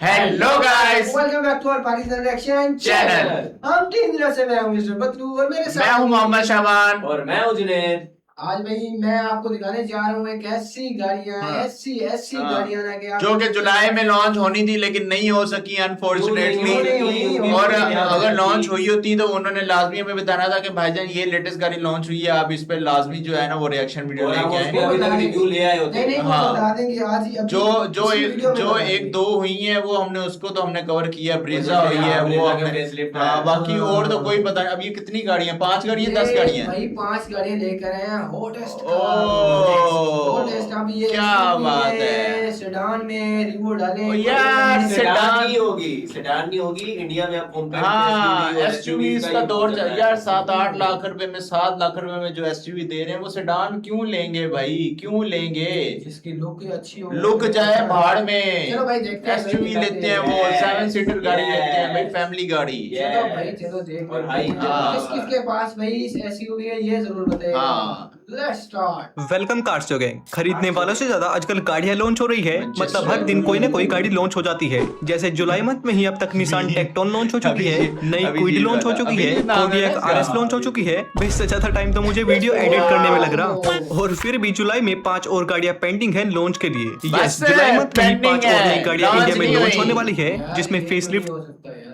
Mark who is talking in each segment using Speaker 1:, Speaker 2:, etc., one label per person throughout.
Speaker 1: Hello guys,
Speaker 2: welcome back to our Pakistan reaction
Speaker 1: channel.
Speaker 2: हम 3 दिनों से मैं हूं मिस्टर बतलू और मेरे
Speaker 1: मैं
Speaker 2: साथ
Speaker 1: हूं मोहम्मद शाबान
Speaker 3: और मैं हूं जुनैद।
Speaker 2: आज भाई मैं आपको दिखाने जा रहा हूं एक ऐसी गाड़ियां ऐसी गाड़ियां ना कि
Speaker 1: जो कि जुलाई में लॉन्च होनी थी लेकिन नहीं हो सकी अनफॉर्चुनेटली। और अगर लॉन्च हुई होती तो उन्होंने लाजमी हमें बताना था कि भाईजान ये लेटेस्ट गाड़ी लॉन्च हुई है, आप इस पे लाजमी जो है ना वो रिएक्शन वीडियो लेके आए।
Speaker 3: अभी तक रिव्यू ले आए होते।
Speaker 2: नहीं
Speaker 1: हाँ।
Speaker 2: बता देंगे आज ही
Speaker 1: जो एक दो हुई है वो हमने कवर किया, ब्रीजा हुई है वो हमने। बाकी और तो कोई पता नहीं। अब ये कितनी गाड़ियां, 5 गाड़ियां 10 गाड़ियां
Speaker 2: भाई 5 गाड़ियां लेकर आए हैं हॉटेस्ट
Speaker 1: क्या बात है।
Speaker 2: सेडान में रिव्यू डालें
Speaker 1: यार
Speaker 3: सेडान नहीं होगी इंडिया में। आप कॉम्पैक्ट
Speaker 1: हाँ एसयूवीज का दौर चल यार। 7-8 लाख रुपए में 7 लाख रुपए में जो एसयूवी दे रहे हैं वो सेडान क्यों लेंगे भाई, क्यों लेंगे?
Speaker 2: जिसकी लुक अच्छी हो,
Speaker 1: लुक जाए भाड़ में।
Speaker 2: चलो भाई देखते हैं।
Speaker 1: एसयूवी लेते हैं वो 7 सीटर गाड़ी लेते हैं भाई, फैमिली गाड़ी।
Speaker 2: चलो भाई चलो देखते हैं किसके पास भाई एसयूवी है ये जरूर बताइए।
Speaker 1: हाँ
Speaker 2: लेट्स स्टार्ट।
Speaker 4: वेलकम कार्स जो गैंग। खरीदने वालों से ज्यादा आजकल गाड़ियां लॉन्च हो रही है। मतलब हर दिन कोई ना कोई गाड़ी लॉन्च हो जाती है। जैसे जुलाई मंथ में ही अब तक निसान टेक्टोन लॉन्च हो चुकी है, नई क्विड लॉन्च हो चुकी है, कोडियक आरएस लॉन्च हो चुकी है। इससे ज्यादा टाइम तो मुझे वीडियो एडिट करने में लग रहा। और फिर भी जुलाई में 5 और गाड़ियां पेंडिंग है लॉन्च के लिए। यस, जुलाई मंथ में ही 5 और नई गाड़ियां इंडिया में लॉन्च होने वाली है, जिसमें फेसलिफ्ट
Speaker 2: हो सकता है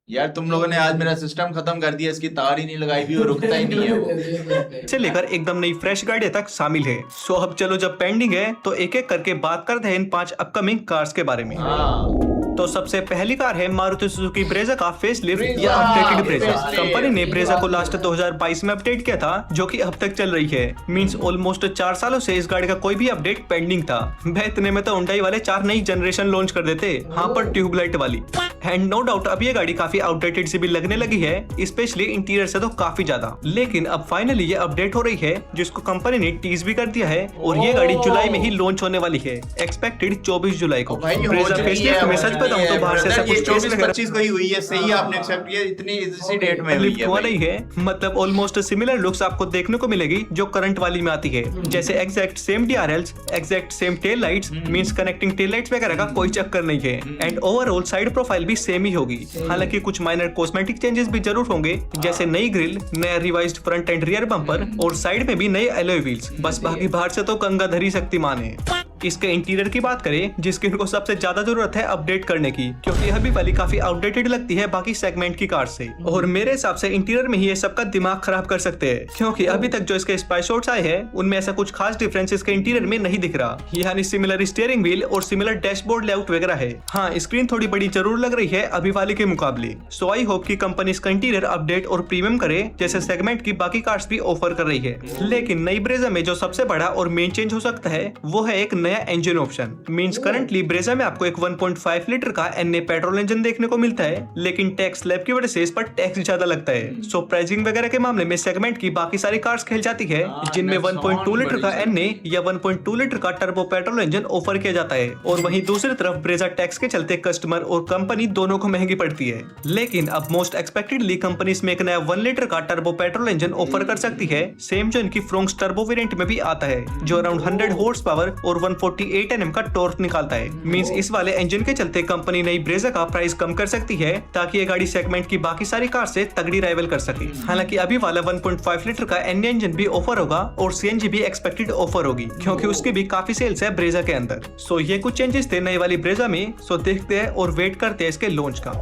Speaker 1: यार तुम लोगों ने आज मेरा सिस्टम खत्म कर दिया, इसकी तार ही नहीं लगाई भी और रुकता ही नहीं है वो।
Speaker 4: से लेकर एकदम नई फ्रेश गाड़ियां तक शामिल है। सो अब चलो जब पेंडिंग है तो एक एक करके बात करते हैं इन 5 अपकमिंग कार्स के बारे में। तो सबसे पहली कार है मारुति सुजुकी ब्रेजा का फेसलिफ्ट या अपडेटेड ब्रेजा। कंपनी ने ब्रेजा को लास्ट 2022 में अपडेट किया था, जो कि अब तक चल रही है। मींस ऑलमोस्ट 4 सालों से इस गाड़ी का कोई भी अपडेट पेंडिंग था। इतने में तो हुंडई वाले 4 नई जनरेशन लॉन्च कर देते, हाँ पर ट्यूबलाइट वाली। एंड नो डाउट अब ये गाड़ी काफी आउटडेटेड सी भी लगने लगी है, स्पेशली इंटीरियर से तो काफी ज्यादा। लेकिन अब फाइनली ये अपडेट हो रही है, जिसको कंपनी ने टीज भी कर दिया है। और ये गाड़ी जुलाई में ही लॉन्च होने वाली है, एक्सपेक्टेड 24 जुलाई को। ब्रेजा फेसलिफ्ट में सच बताऊं तो बाहर से ऐसा कुछ
Speaker 1: 24-25 को ही हुई है। सही आपने एक्सेप्ट किया, इतनी इसी डेट में हुई है
Speaker 4: नहीं है। मतलब ऑलमोस्ट सिमिलर लुक्स आपको देखने को मिलेगी जो करंट वाली में आती है। जैसे exact same DRLs, exact same tail lights, means connecting tail lights वगैरह का कोई चक्कर नहीं है। एंड ओवरऑल साइड प्रोफाइल भी सेम ही होगी। हालांकि कुछ माइनर कॉस्मेटिक चेंजेस भी जरूर होंगे, जैसे नई ग्रिल, नया revised front end rear bumper और साइड में भी नए एलॉय व्हील्स। बस बाकी बाहर से तो गंगाधरी शक्तिमान है। इसके इंटीरियर की बात करें, जिसकी इनको सबसे ज्यादा जरूरत है अपडेट करने की, क्योंकि यह भी वाली काफी आउटडेटेड लगती है बाकी सेगमेंट की कार से। और मेरे हिसाब से इंटीरियर में ही ये सबका दिमाग खराब कर सकते हैं, क्योंकि अभी तक जो इसके स्पाई शॉट्स आए हैं उनमें ऐसा कुछ खास डिफरेंस इसके इंटीरियर में नहीं दिख रहा। यानी सिमिलर स्टीयरिंग व्हील और सिमिलर डैशबोर्ड लेआउट वगैरह है। हाँ, स्क्रीन थोड़ी बड़ी जरूर लग रही है अभी वाली के मुकाबले। सो आई होप की कंपनी इसका इंटीरियर अपडेट और प्रीमियम करे, जैसे सेगमेंट की बाकी कार्स भी ऑफर कर रही है। लेकिन नई ब्रेजा में जो सबसे बड़ा और मेन चेंज हो सकता है वो है एक नया engine option. Means currently Brezza में आपको एक 1.5 लीटर का एनए पेट्रोल इंजन देखने को मिलता है, लेकिन टैक्स स्लैब की वजह से इस पर टैक्स ज्यादा लगता है। सो प्राइसिंग वगैरह के मामले में सेगमेंट की बाकी सारी कार्स खेल जाती है, जिनमें 1.2 लीटर का एनए या 1.2 लीटर का टर्बो पेट्रोल इंजन ऑफर किया जाता है। और वहीं दूसरी तरफ ब्रेजा टैक्स के चलते कस्टमर और कंपनी दोनों को महंगी पड़ती है। लेकिन अब मोस्ट एक्सपेक्टेडली कंपनी इसमें एक नया 1 लीटर का टर्बो पेट्रोल इंजन ऑफर कर सकती है, सेम जो इनकी फ्रोंक्स टर्बो वेरिएंट में भी आता है, जो अराउंड 100 हॉर्स पावर और 148 Nm का टॉर्क निकालता है। मींस इस वाले इंजन के चलते कंपनी नई ब्रेजा का प्राइस कम कर सकती है, ताकि ये गाड़ी सेगमेंट की बाकी सारी कार से तगड़ी राइवल कर सके। हालांकि अभी वाला 1.5 लीटर का एनए इंजन भी ऑफर होगा और सीएनजी भी एक्सपेक्टेड ऑफर होगी, क्योंकि उसकी भी काफी सेल्स है ब्रेजा के अंदर। सो ये कुछ चेंजेस थे नई वाली ब्रेजा में। सो देखते हैं और वेट करते हैं इसके लॉन्च का।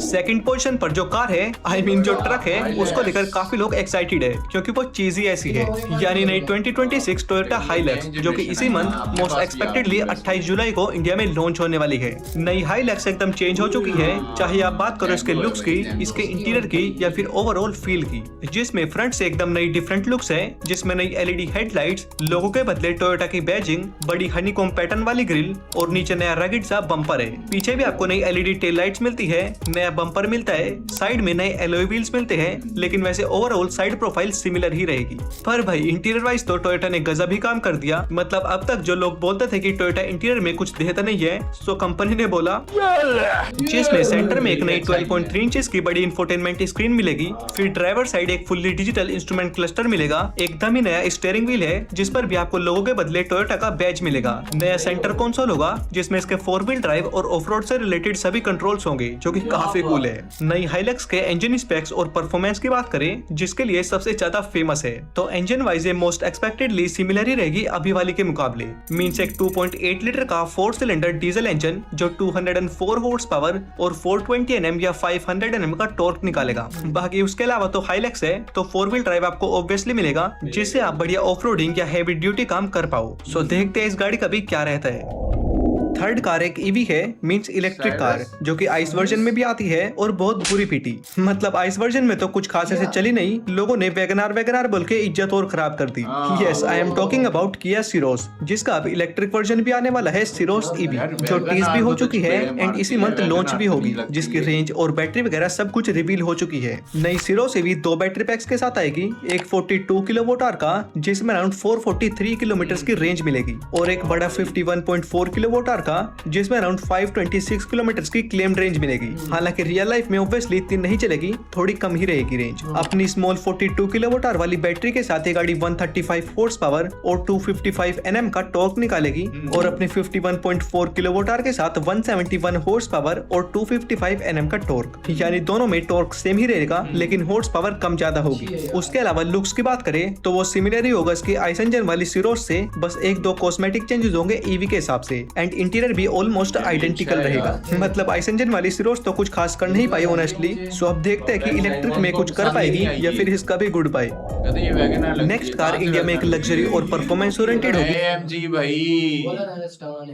Speaker 4: सेकंड पोजीशन पर जो कार है, आई मीन जो ट्रक है, उसको लेकर काफी लोग एक्साइटेड है, क्योंकि वो चीज ही ऐसी है। यानी नई 2026 टोयोटा हाइलक्स, जो कि इसी मंथ मोस्ट एक्सपेक्टेडली 28 जुलाई को इंडिया में लॉन्च होने वाली है। नई हाइलक्स एकदम चेंज हो चुकी है, चाहे आप बात करो इसके लुक्स की, इसके इंटीरियर की या फिर ओवरऑल फील की, जिसमें फ्रंट से एकदम नई डिफरेंट लुक्स है, जिसमें नई एलईडी हेडलाइट्स, लोगों के बदले टोयोटा की बैजिंग, बड़ी हनीकॉम्ब पैटर्न वाली ग्रिल और नीचे नया रगिड सा बम्पर है। पीछे भी आपको नई एलईडी टेल लाइट्स मिलती है, नया बम्पर मिलता है, साइड में नए एलॉय व्हील्स मिलते हैं, लेकिन वैसे ओवरऑल साइड प्रोफाइल सिमिलर ही रहेगी। पर भाई इंटीरियर वाइज तो टोयोटा ने गजब ही काम कर दिया। मतलब अब तक जो लोग बोलते थे कि टोयोटा इंटीरियर में कुछ देता नहीं है, तो कंपनी ने बोला जिसमें सेंटर में एक नई 12.3 इंचेस की बड़ी इंफोटेनमेंट स्क्रीन मिलेगी, फिर ड्राइवर साइड एक फुल्ली डिजिटल इंस्ट्रूमेंट क्लस्टर मिलेगा, एकदम ही नया स्टीयरिंग व्हील है जिस पर भी आपको लोगों के बदले टोयोटा का बैज मिलेगा, नया सेंटर कंसोल होगा जिसमें इसके 4 व्हील ड्राइव और ऑफ रोड से रिलेटेड सभी कंट्रोल्स होंगे जो कि काफी कूल है। नई हाइलक्स के इंजन स्पेक्स और परफॉर्मेंस की बात करें जिसके लिए सबसे ज्यादा फेमस है, तो engine wise most expectedly similar ही रहेगी अभी वाली के मुकाबले। मींस एक 2.8 लीटर का 4 सिलेंडर डीजल इंजन जो 204 हॉर्स पावर और 420 Nm या 500 Nm का टॉर्क निकालेगा। बाकी उसके अलावा तो हाइलक्स है तो 4 व्हील ड्राइव आपको ऑब्वियसली मिलेगा जिससे आप बढ़िया ऑफ रोडिंग या हैवी ड्यूटी काम कर पाओ। सो देखते हैं इस गाड़ी का भी क्या रहता है। थर्ड कार एक ईवी है, मींस इलेक्ट्रिक कार, जो कि आइस वर्जन में भी आती है और बहुत बुरी पीटी। मतलब आइस वर्जन में तो कुछ खास ऐसे चली नहीं, लोगों ने वैगनार बोल के इज्जत और खराब कर दी। Yes, I am talking about Kia Syros, जिसका अब इलेक्ट्रिक वर्जन भी आने वाला है, सिरोस ईवी, जो टीज भी हो चुकी है एंड इसी मंथ लॉन्च भी होगी, जिसकी रेंज और बैटरी वगैरह सब कुछ रिवील हो चुकी है। नई सिरोस ईवी 2 बैटरी पैक्स के साथ आएगी, एक 42 किलोवाट आवर का जिसमें अराउंड 443 किलोमीटर की रेंज मिलेगी, और एक बड़ा 51.4 किलोवाट आवर का जिसमें अराउंड 526 किलोमीटर की क्लेम्ड रेंज मिलेगी। हालांकि रियल लाइफ में ऑब्वियसली इतनी नहीं चलेगी, थोड़ी कम ही रहेगी रेंज। अपनी स्मॉल 42 किलोवाट आवर वाली बैटरी के साथ ये गाड़ी 135 हॉर्स पावर और 255 Nm का टॉर्क निकालेगी, और अपने 51.4 किलोवाट आवर के साथ 171 हॉर्स पावर और 255 Nm का टॉर्क, यानी दोनों में टॉर्क सेम ही रहेगा लेकिन हॉर्स पावर कम ज्यादा होगी। उसके अलावा लुक्स की बात करें तो वो सिमिलर ही होगा इसकी आइस इंजन वाली सिरोस से, बस 1-2 कॉस्मेटिक चेंजेस होंगे ईवी के हिसाब से, एंड इंटीरियर भी ऑलमोस्ट आइडेंटिकल रहेगा। मतलब आइस इंजन वाली सिरोस तो कुछ खास कर नहीं पाई ऑनेस्टली, सो अब देखते हैं कि इलेक्ट्रिक में कुछ कर पाएगी या फिर इसका भी goodbye. Next car India में एक लग्जरी और परफॉर्मेंस ओरिएंटेड होगी।
Speaker 1: AMG भाई,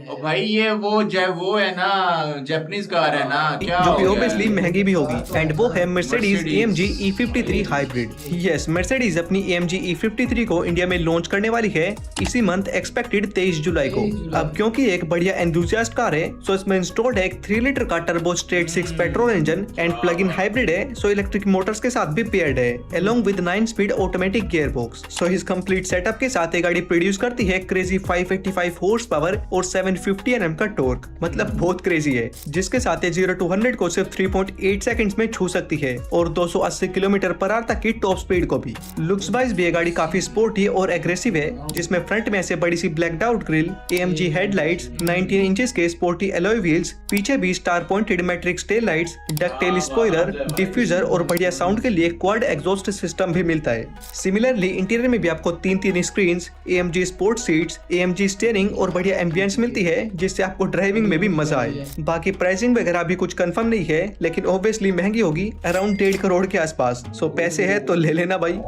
Speaker 1: ओ भाई ये वो है ना, जापानीज कार है ना, क्या
Speaker 4: जो
Speaker 1: हो
Speaker 4: कि
Speaker 1: गया?
Speaker 4: ऑब्वियसली महंगी भी होगी, एंड वो है Mercedes AMG E53 hybrid. Yes, Mercedes अपनी AMG E53 को इंडिया में लॉन्च करने वाली है इसी मंथ, एक्सपेक्टेड 23 जुलाई को। अब क्योंकि एक बढ़िया एंथुसियास्ट कार है, सो इसमें इंस्टॉल्ड है एक 3 लीटर का turbo straight 6 petrol engine and plug in hybrid है, सो इलेक्ट्रिक मोटर्स के साथ भी पेयर्ड है, along with 9 speed automatic gear box. So इस कंप्लीट सेटअप के साथ ये गाड़ी प्रोड्यूस करती है क्रेजी 585 हॉर्स पावर और 750 Nm का टॉर्क, मतलब बहुत क्रेजी है, जिसके साथ ये 0 to 100 को सिर्फ 3.8 सेकंड्स में छू सकती है, और 280 किलोमीटर पर आवर तक की टॉप स्पीड को भी। लुक्स वाइज भी ये गाड़ी काफी स्पोर्टी और एग्रेसिव है, जिसमें फ्रंट में ऐसे बड़ी सी blacked out grill, AMG headlights, 19 inches के स्पोर्टी एलॉय व्हील्स, पीछे भी star pointed matrix tail lights, ducktail spoiler, diffuser और बढ़िया साउंड के लिए क्वाड एग्जॉस्ट सिस्टम भी मिलता है। सिमिलरली इंटीरियर में भी आपको 3 screens, AMG sport seats, AMG steering और बढ़िया एम्बियंस मिलती है, जिससे आपको ड्राइविंग में भी मजा आए। बाकी प्राइसिंग वगैरह भी कुछ कंफर्म नहीं है, लेकिन ऑब्वियसली महंगी होगी, अराउंड 1.5 करोड़ के आसपास। सो पैसे है तो ले लेना भाई।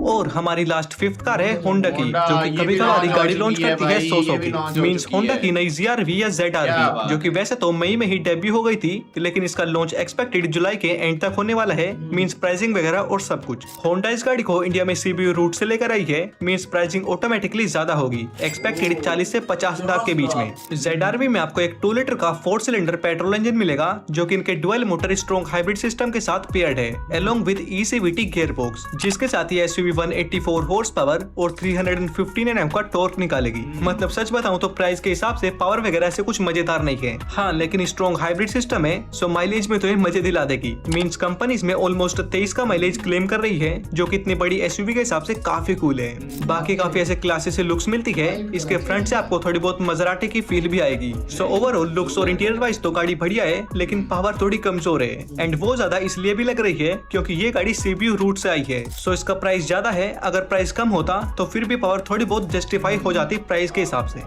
Speaker 4: और हमारी लास्ट 5th कार है होंडा की, जो कि कभी कभार गाड़ी लॉन्च करती है 100 की। मींस होंडा की नई ZR-V या ZR-V, जो कि वैसे तो मई में ही डेब्यू हो गई थी, लेकिन इसका लॉन्च एक्सपेक्टेड जुलाई के एंड तक होने वाला है। मींस प्राइसिंग वगैरह और सब कुछ। होंडा इस गाड़ी को इंडिया में CBU रूट से लेकर आई है, मींस प्राइसिंग ऑटोमेटिकली ज्यादा होगी, एक्सपेक्टेड 40 से 50 लाख के बीच में। ZR-V में आपको एक 2 लीटर का 4 सिलेंडर पेट्रोल इंजन मिलेगा, जो कि इनके dual motor strong hybrid system के साथ पेयर्ड है, along with ECVT gear box, जिसके साथ ही SUV 184 हॉर्स पावर और 315 Nm का टॉर्क निकालेगी। मतलब सच बताऊं तो प्राइस के हिसाब से पावर वगैरह से कुछ मजेदार नहीं है, हाँ लेकिन स्ट्रॉन्ग हाइब्रिड सिस्टम है, सो माइलेज में तो ये मजे दिला देगी। मींस कंपनी इसमें ऑलमोस्ट 23 का माइलेज क्लेम कर रही है, जो कि इतनी बड़ी SUV के हिसाब से काफी कूल है। बाकी काफी ऐसे क्लासेस से लुक्स मिलती है, इसके फ्रंट से आपको थोड़ी बहुत मजराटी की फील भी आएगी। सो ओवरऑल लुक्स और इंटीरियर वाइज तो गाड़ी बढ़िया है, लेकिन पावर थोड़ी कमजोर है, एंड वो ज्यादा इसलिए भी लग रही है क्योंकि ये गाड़ी CBU रूट से आई है। सो इसका प्राइस ज्यादा है, अगर प्राइस कम होता तो फिर भी पावर थोड़ी बहुत जस्टिफाई हो जाती प्राइस के हिसाब से।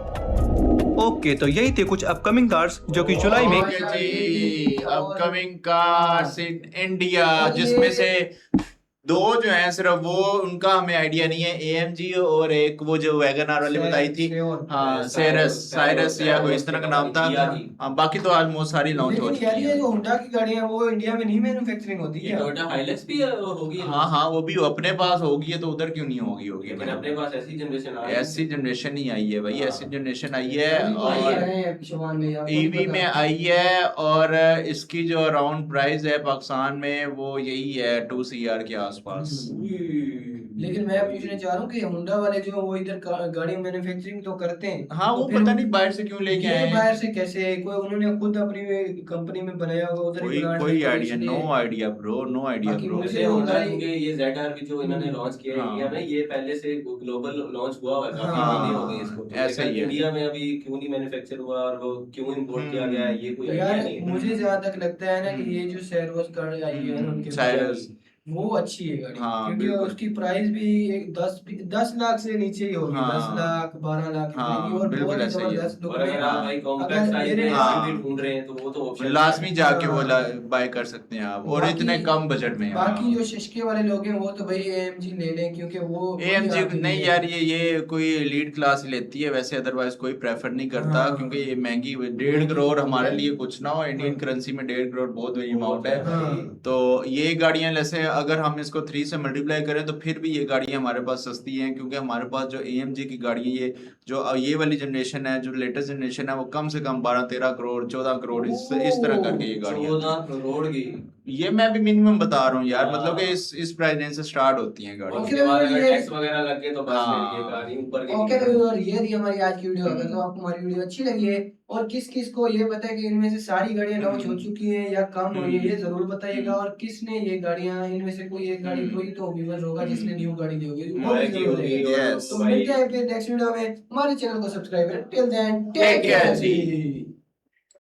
Speaker 4: ओके, तो यही थे कुछ अपकमिंग कार्स जो कि जुलाई में
Speaker 1: अपकमिंग कार्स इन इंडिया, जिसमें से दो जो है सिर्फ वो उनका हमें आइडिया नहीं है, AMG और एक वो जो वैगन आर वाली बताई थी, हाँ साइरस या कोई इस तरह का नाम था। हाँ, बाकी तो ऑलमोस्ट सारी लॉन्च हो
Speaker 2: लेकिन
Speaker 1: चुकी
Speaker 2: यार ये
Speaker 1: है।
Speaker 2: जो होंडा की गाड़ियां हैं वो इंडिया में नहीं मैन्युफैक्चरिंग होती
Speaker 3: ये
Speaker 2: है।
Speaker 3: टोयोटा हाइलक्स भी होगी।
Speaker 1: हाँ हाँ, वो भी अपने पास होगी है तो उधर क्यों नहीं होगी होगी
Speaker 3: लेकिन अपने पास ऐसी जनरेशन आ रही है।
Speaker 1: ऐसी जनरेशन ही आई है भाई,
Speaker 3: हाँ।
Speaker 1: ऐसी जनरेशन आई है।
Speaker 2: अभी तो ये
Speaker 1: और
Speaker 2: रहे हैं पिछवान में, आपको भी
Speaker 1: ईवी
Speaker 2: पता
Speaker 1: में
Speaker 2: है।
Speaker 1: आई है, और इसकी जो अराउंड प्राइस है पाकिस्तान में वो यही है 2 CR के आसपास।
Speaker 2: लेकिन मैं पूछने चाह रहा हूँ कि होंडा वाले जो वो इधर गाड़ी मैन्युफैक्चरिंग तो करते हैं,
Speaker 1: हाँ,
Speaker 2: तो
Speaker 1: वो
Speaker 2: फिर
Speaker 1: पता नहीं बाहर से क्यों लेके
Speaker 2: ये
Speaker 1: आए हैं,
Speaker 2: बाहर से कैसे, कोई उन्होंने खुद अपनी कंपनी में बनाया होगा उधर ही
Speaker 1: कोई
Speaker 2: प्लांट
Speaker 1: कोई
Speaker 2: में, तो
Speaker 1: आइडिया,
Speaker 2: इसलिए-
Speaker 1: no idea bro, no idea
Speaker 2: बाकी
Speaker 1: ब्रो।
Speaker 2: मुझे
Speaker 3: जैसे
Speaker 2: होंडा
Speaker 3: होंडा
Speaker 2: ही-
Speaker 3: के ये ZR भी जो इन्होंने लॉन्च किया है
Speaker 1: हाँ।
Speaker 3: इंडिया में, ये पहले से ग्लोबल लॉन्च हुआ हुआ है, काफी
Speaker 2: हाँ,
Speaker 3: महीने हो गए इसको। तो
Speaker 1: ऐसा ही
Speaker 3: लेकिन
Speaker 1: है।
Speaker 3: इंडिया में अभी क्यों नहीं मैन्युफैक्चर हुआ और वो क्यों इंपोर्ट किया गया है, ये कोई आइडिया
Speaker 2: यार
Speaker 3: नहीं है।
Speaker 2: मुझे जहाँ तक लगता है ना कि ये जो सैरोस गाड़ी आई है ना उनके
Speaker 1: साइरस,
Speaker 2: वो अच्छी है गाड़ी,
Speaker 1: हाँ,
Speaker 2: क्योंकि
Speaker 1: बिल्कुल।
Speaker 2: उसकी प्राइस भी 10 लाख से नीचे ही होगी,
Speaker 1: हाँ।
Speaker 2: 10 लाख 12 लाख इतने
Speaker 1: हाँ,
Speaker 2: की, और
Speaker 1: बिल्कुल
Speaker 2: बहुत ही
Speaker 1: ऐसा ही है।
Speaker 2: जबरदस्त लुक
Speaker 3: और
Speaker 2: में।
Speaker 3: अगर आप भाई कॉम्पैक्ट
Speaker 2: अगर
Speaker 3: साइज
Speaker 2: मेरे
Speaker 3: में
Speaker 1: हाँ।
Speaker 3: SUV ढूंढ रहे हैं तो वो तो ऑप्शन
Speaker 1: लाजमी जाके वो
Speaker 2: हाँ।
Speaker 1: बाय कर सकते हैं आप, और
Speaker 2: बाकी-
Speaker 1: इतने कम बजट में।
Speaker 2: बाकी जो शशके वाले लोग हैं वो तो भाई AMG ले लें, क्योंकि वो वही
Speaker 1: AMG
Speaker 2: आती
Speaker 1: नहीं
Speaker 2: है।
Speaker 1: यार, ये कोई लीड क्लास ही लेती है वैसे, अदरवाइज कोई प्रेफर नहीं करता,
Speaker 2: हाँ।
Speaker 1: क्योंकि ये महंगी 1.5 करोड़ हमारे लिए कुछ ना हो, इंडियन करेंसी में 1.5 करोड़ बहुत बड़ी अमाउंट है।
Speaker 2: हाँ।
Speaker 1: तो ये गाड़ियां जैसे अगर हम इसको 3 से मल्टीप्लाई करें तो फिर भी ये गाड़ियां हमारे पास सस्ती हैं, क्योंकि हमारे पास जो AMG की गाड़ी है, ये वाली जनरेशन है, जो लेटेस्ट जनरेशन है, वो कम से कम 12-13 करोड़ 14 करोड़ इस तरह करके ये गाड़ियां,
Speaker 3: 14 करोड़ की।
Speaker 1: ये मैं भी मिनिमम बता रहा हूँ यार, मतलब कि इस प्राइस रेंज से स्टार्ट होती हैं गाड़ी।
Speaker 2: ओके,
Speaker 3: उसके बाद अगर
Speaker 2: ये-
Speaker 3: टैक्स वगैरह लग गए तो बस
Speaker 1: हाँ।
Speaker 3: फिर ये गाड़ी ऊपर की
Speaker 2: ओके,
Speaker 3: निकल
Speaker 2: तो ये थी हमारी आज की वीडियो। अगर तो आपको हमारी वीडियो अच्छी लगी है और किस किस को ये पता है कि इनमें से सारी गाड़ियां लॉन्च हो चुकी हैं या कम हुई है, ये जरूर बताइएगा। और किसने ये गाड़ियां, इनमें से कोई एक गाड़ी, कोई तो व्यूअर होगा जिसने न्यू गाड़ी ली होगी, वो भी
Speaker 3: की
Speaker 2: जरूर
Speaker 3: होगी।
Speaker 2: बताइएगा।
Speaker 1: Yes.
Speaker 2: तो मिलते हैं फिर नेक्स्ट वीडियो में। हमारे चैनल को सब्सक्राइब करें। टिल देन
Speaker 1: Take care, जी।
Speaker 2: जी।